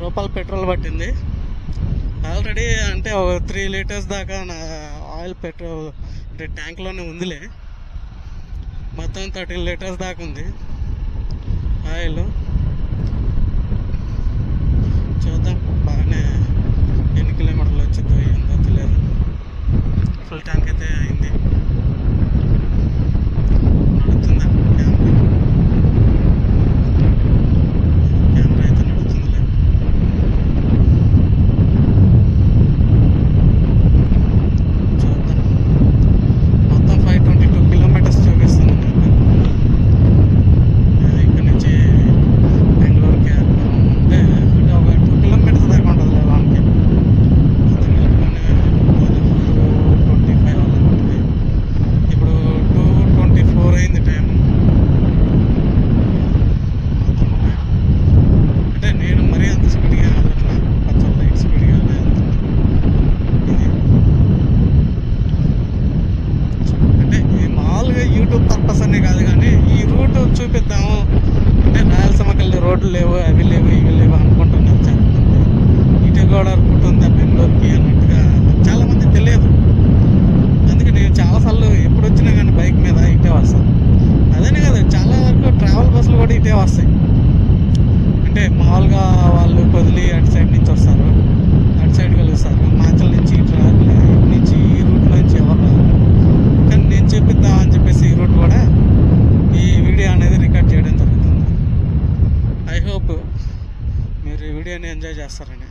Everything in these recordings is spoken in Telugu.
రూపాయలు పెట్రోల్ పట్టింది ఆల్రెడీ. అంటే ఒక 3 లీటర్స్ దాకా నా ఆయిల్ పెట్రోల్ అంటే ట్యాంక్లోనే ఉందిలే. మొత్తం 13 లీటర్స్ దాకా ఉంది ఆయిల్. చూద్దాం బాగానే ఎన్ని కిలోమీటర్లు వచ్చిందో ఏందో తెలియదు. ఫుల్ ట్యాంక్ అయితే అయింది. నడుతుందా కెమెరా అయితే నడుతుందిలే. చూద్దాం. మొత్తం 522 కిలోమీటర్స్ చూపిస్తుంది నాకు. ఇక్కడ నుంచి బెంగళూరుకి అంటే ఒక 2 కిలోమీటర్స్ దాకా ఉంటుంది లాంగ్కి. మొత్తం కలుపుకొని 225 అలా ఉంటుంది. ఇప్పుడు 2:24 అయింది టైం. మొత్తం అంటే నేను మరీ అంత స్పీడ్గా వెళ్ళట్లా, కొంచెం లైట్ స్పీడ్గా వెళ్తున్నా. ఇది అంటే ఇది మామూలుగా యూట్యూబ్ పర్పస్ అనే కాదు, కానీ ఈ రూట్ చూపిద్దాము అంటే రాయలసీమకి వెళ్ళే రోడ్లు లేవు, అవి లేవు, ఇవి లేవు అనుకుంటున్నారు చాలామంది. ఇటు కూడా రూట్ ఉందా బెంగళూరుకి అన్నట్టుగా చాలామంది తెలియదు. అందుకే నేను చాలాసార్లు ఎప్పుడు వచ్చినా కానీ బైక్ మీద ఇటే వస్తాను. అదేనే కదా, చాలా వరకు ట్రావెల్ బస్సులు కూడా ఇటే వస్తాయి. అంటే మామూలుగా వాళ్ళు పొదిలి అటు సైడ్ నుంచి వస్తారు, అటు సైడ్ కలుస్తారు. మాచల్ నుంచి ఇటు నుంచి ఈ రూట్ నుంచి ఎవరు రారు. కానీ నేను చూపిద్దామని చెప్పేసి ఈ రూట్ కూడా ఈ వీడియో అనేది రికార్డ్ చేయడం జరుగుతుంది. ఐ హోప్ మీరు ఈ వీడియోని ఎంజాయ్ చేస్తారని.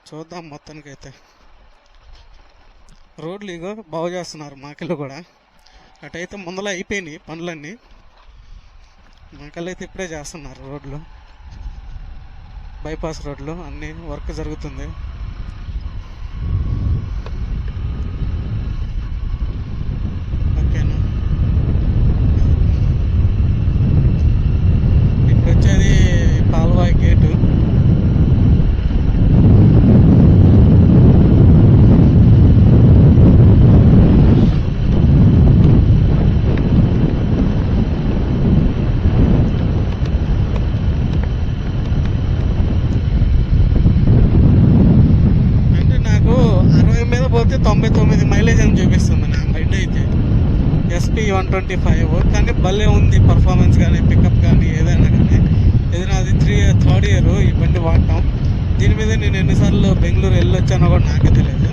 చూద్దాం. మొత్తానికైతే రోడ్లు ఇగో బాగు చేస్తున్నారు మాకెళ్ళు కూడా. అటైతే ముందర అయిపోయినాయి పనులన్నీ, మాకెళ్ళు అయితే ఇప్పుడే చేస్తున్నారు రోడ్లు. బైపాస్ రోడ్లు అన్నీ వర్క్ జరుగుతుంది. ఓకేనా. ఇప్పుడు వచ్చేది పాల్వాయి గేటు. అంటే నాకు 60 మీద పోతే 99 మైలేజ్ అని చూపిస్తుంది నా బండి అయితే, SP 125. కానీ భలే ఉంది పర్ఫార్మెన్స్ కానీ పికప్ కానీ ఏదైనా కానీ. ఇది నాది థర్డ్ ఇయర్ ఈ బండి వాడటం. దీని మీద నేను ఎన్నిసార్లు బెంగళూరు వెళ్ళొచ్చానో కూడా నాకే తెలియదు.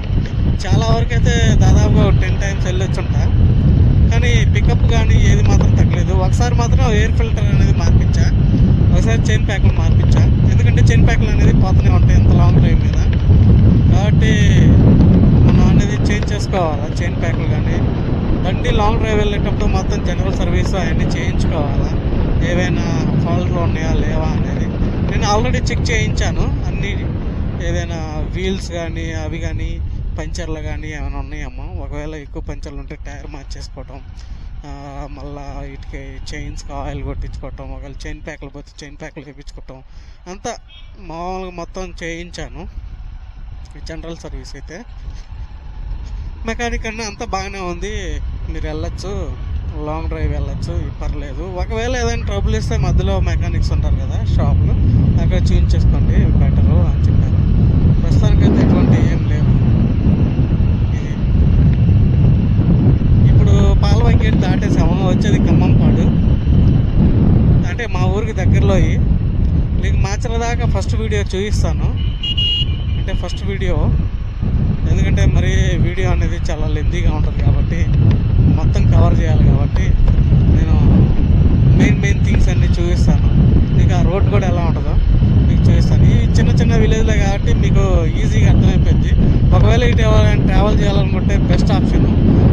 చాలా వరకు అయితే దాదాపుగా 10 టైమ్స్ వెళ్ళొచ్చుంటా, కానీ పికప్ కానీ ఏది మాత్రం తగ్గలేదు. ఒకసారి మాత్రం ఎయిర్ ఫిల్టర్ అనేది మార్పించా, ఒకసారి చైన్ ప్యాక్లు మార్పించా. ఎందుకంటే చైన్ ప్యాక్లు అనేది పోతూనే ఉంటాయి ఎంత లాంగ్ డ్రైవ్ మీద, కాబట్టి మనం అనేది చేంజ్ చేసుకోవాలా చైన్ ప్యాక్లు. కానీ బండి లాంగ్ డ్రైవ్ వెళ్ళేటప్పుడు మొత్తం జనరల్ సర్వీస్ అవన్నీ చేయించుకోవాలా, ఏవైనా ఫాల్ట్లు ఉన్నాయా లేవా అనేది. నేను ఆల్రెడీ చెక్ చేయించాను అన్నీ. ఏదైనా వీల్స్ కానీ అవి కానీ పంచర్లు కానీ ఏమైనా ఉన్నాయేమో. ఒకవేళ ఎక్కువ పంచర్లు ఉంటే టైర్ మార్చేసుకోవటం, మళ్ళీ వీటికి చైన్స్కి ఆయిల్ కొట్టించుకోవటం, ఒకవేళ చైన్ ప్యాక్లు పోతే చైన్ ప్యాక్లు వేయించుకోవటం అంతా మామూలుగా మొత్తం చేయించాను. జనరల్ సర్వీస్ అయితే మెకానిక్ అన్నా అంతా బాగానే ఉంది. మీరు వెళ్ళొచ్చు, లాంగ్ డ్రైవ్ వెళ్ళొచ్చు, పర్లేదు. ఒకవేళ ఏదైనా ట్రబుల్ ఇస్తే మధ్యలో మెకానిక్స్ ఉంటారు కదా షాప్లో, అక్కడ చూపించేసుకోండి బెటరు అని చెప్పారు. ప్రస్తుతానికైతే ఎటువంటి ఏం లేవు. ఇది ఇప్పుడు పాల్వాయి గేట్ దాటేసాము, వచ్చేది ఖమ్మంపాడు. అంటే మా ఊరికి దగ్గరలో. మీకు మాచల దాకా ఫస్ట్ వీడియో చూపిస్తాను, అంటే ఫస్ట్ వీడియో. ఎందుకంటే మరి వీడియో అనేది చాలా లెంతీగా ఉంటుంది కాబట్టి మొత్తం కవర్ చేయాలి, కాబట్టి నేను మెయిన్ థింగ్స్ అన్నీ చూపిస్తాను. మీకు ఆ రోడ్ కూడా ఎలా ఉంటుందో మీకు చూపిస్తాను. ఈ చిన్న చిన్న విలేజ్లో కాబట్టి మీకు ఈజీగా అర్థమైపోయింది. ఒకవేళ ఇటు ఎవరైనా ట్రావెల్ చేయాలనుకుంటే బెస్ట్ ఆప్షన్,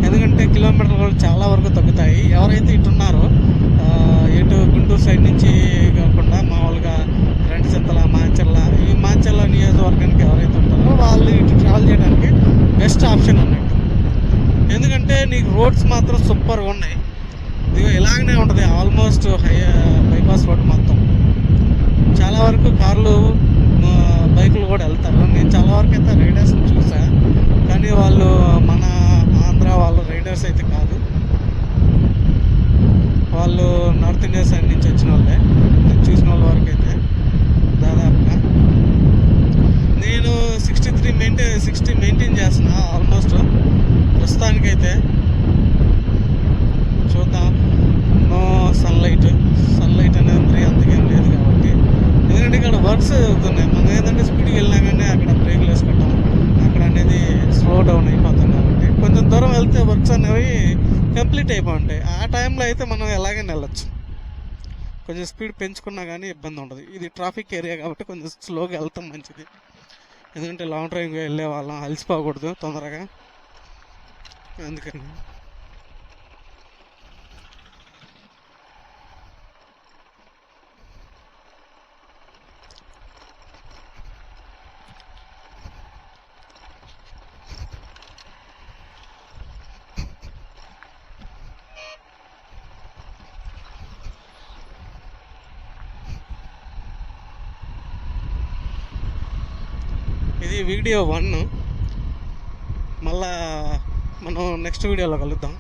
ఎందుకంటే కిలోమీటర్లు కూడా చాలా వరకు తగ్గుతాయి. ఎవరైతే ఇటు ఉన్నారో ఇటు గుంటూరు సైడ్ నుంచి కాకుండా మామూలుగా రెంటచింతల, మాచర్ల, ఈ మాచర్ల నియోజకవర్గానికి ఎవరైతే ఉంటారో వాళ్ళు ఇటు ట్రావెల్ చేయడానికి బెస్ట్ ఆప్షన్ అన్నట్టు. ఎందుకంటే నీకు రోడ్స్ మాత్రం సూపర్గా ఉన్నాయి. ఇదిగో ఇలాగనే ఉంటుంది ఆల్మోస్ట్ బైపాస్ రోడ్ మొత్తం. చాలా వరకు కార్లు బైకులు కూడా వెళ్తారు. నేను చాలా వరకు అయితే రైడర్స్ని చూసా, కానీ వాళ్ళు మన ఆంధ్ర వాళ్ళు రైడర్స్ అయితే కాదు. వాళ్ళు నార్త్ ఇండియా సైడ్ నుంచి అంటే 60 మెయింటైన్ చేస్తున్నా ఆల్మోస్ట్ ప్రస్తుతానికైతే. చూద్దాం. నో సన్లైట్ అనేది మరి అంతకేం లేదు కాబట్టి, ఎందుకంటే ఇక్కడ వర్క్స్ అవుతున్నాయి. మనం ఏంటంటే స్పీడ్కి వెళ్ళినా కానీ అక్కడ బ్రేక్లు వేసుకోవటం, అక్కడ అనేది స్లో డౌన్ అయిపోతాం కాబట్టి కొంచెం దూరం వెళ్తే వర్క్స్ అనేవి కంప్లీట్ అయిపోయి ఉంటాయి. ఆ టైంలో అయితే మనం ఎలాగైనా వెళ్ళొచ్చు. కొంచెం స్పీడ్ పెంచుకున్నా కానీ ఇబ్బంది ఉండదు. ఇది ట్రాఫిక్ ఏరియా కాబట్టి కొంచెం స్లోగా వెళ్తాం మంచిది. ఎందుకంటే లాంగ్ డ్రైవ్ వెళ్ళే వాళ్ళం అలసిపోకూడదు తొందరగా, అందుకని. ఇది వీడియో 1. మళ్ళా మనం నెక్స్ట్ వీడియోలో కలుద్దాం.